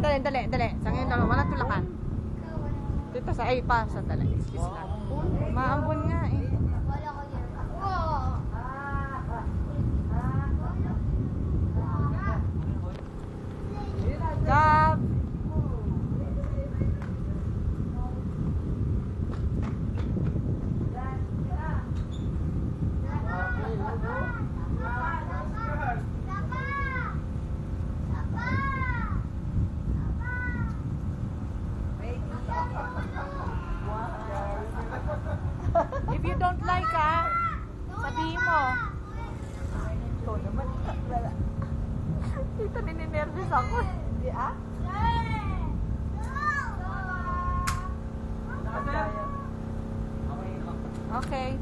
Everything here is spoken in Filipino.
Dali, dali, dali. Sa ngayon lang, walang tulakan. Dito sa, ay pa, sa dali. Excuse lang. Maambon nga eh. Gab! If you don't like sabihin mo. Ikaw naman. Dito nininervous ako. Hindi Okay.